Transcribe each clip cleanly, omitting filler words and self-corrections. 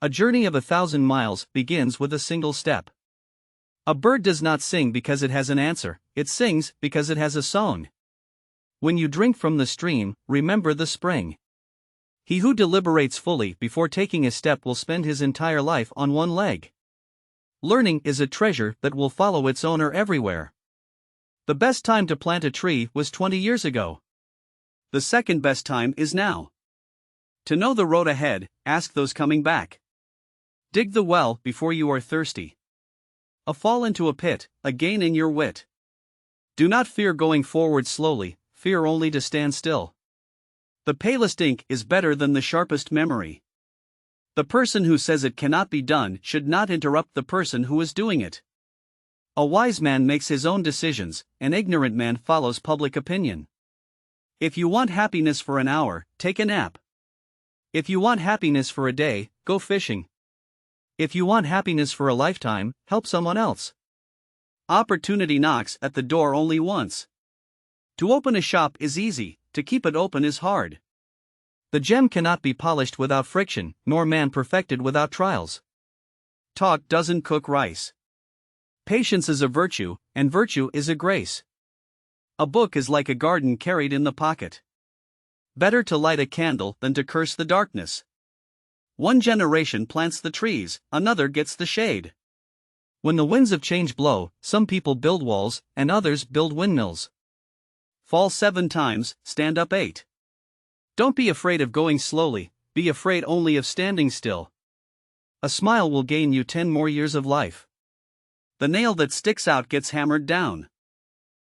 A journey of 1,000 miles begins with a single step. A bird does not sing because it has an answer, it sings because it has a song. When you drink from the stream, remember the spring. He who deliberates fully before taking a step will spend his entire life on one leg. Learning is a treasure that will follow its owner everywhere. The best time to plant a tree was 20 years ago. The second best time is now. To know the road ahead, ask those coming back. Dig the well before you are thirsty. A fall into a pit, a gain in your wit. Do not fear going forward slowly, fear only to stand still. The palest ink is better than the sharpest memory. The person who says it cannot be done should not interrupt the person who is doing it. A wise man makes his own decisions, an ignorant man follows public opinion. If you want happiness for an hour, take a nap. If you want happiness for a day, go fishing. If you want happiness for a lifetime, help someone else. Opportunity knocks at the door only once. To open a shop is easy, to keep it open is hard. The gem cannot be polished without friction, nor man perfected without trials. Talk doesn't cook rice. Patience is a virtue, and virtue is a grace. A book is like a garden carried in the pocket. Better to light a candle than to curse the darkness. One generation plants the trees, another gets the shade. When the winds of change blow, some people build walls, and others build windmills. Fall 7 times, stand up 8. Don't be afraid of going slowly, be afraid only of standing still. A smile will gain you 10 more years of life. The nail that sticks out gets hammered down.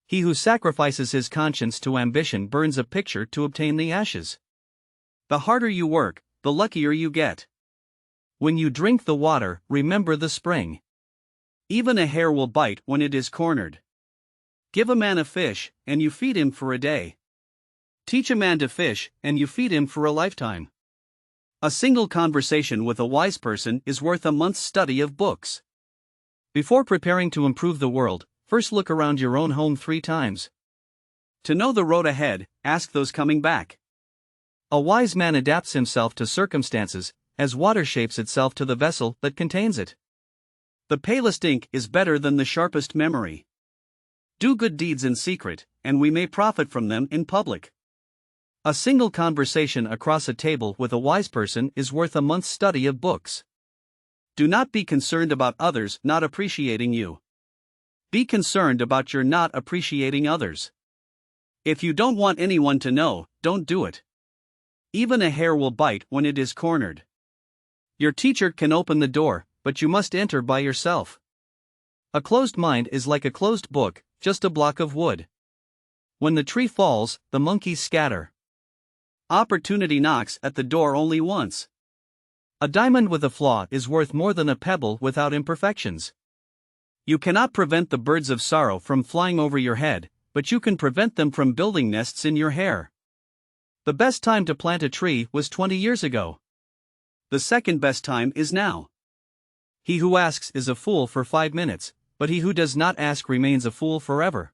He who sacrifices his conscience to ambition burns a picture to obtain the ashes. The harder you work, the luckier you get. When you drink the water, remember the spring. Even a hare will bite when it is cornered. Give a man a fish, and you feed him for a day. Teach a man to fish, and you feed him for a lifetime. A single conversation with a wise person is worth a month's study of books. Before preparing to improve the world, first look around your own home 3 times. To know the road ahead, ask those coming back. A wise man adapts himself to circumstances, as water shapes itself to the vessel that contains it. The palest ink is better than the sharpest memory. Do good deeds in secret, and we may profit from them in public. A single conversation across a table with a wise person is worth a month's study of books. Do not be concerned about others not appreciating you. Be concerned about your not appreciating others. If you don't want anyone to know, don't do it. Even a hare will bite when it is cornered. Your teacher can open the door, but you must enter by yourself. A closed mind is like a closed book, just a block of wood. When the tree falls, the monkeys scatter. Opportunity knocks at the door only once. A diamond with a flaw is worth more than a pebble without imperfections. You cannot prevent the birds of sorrow from flying over your head, but you can prevent them from building nests in your hair. The best time to plant a tree was 20 years ago. The second best time is now. He who asks is a fool for 5 minutes, but he who does not ask remains a fool forever.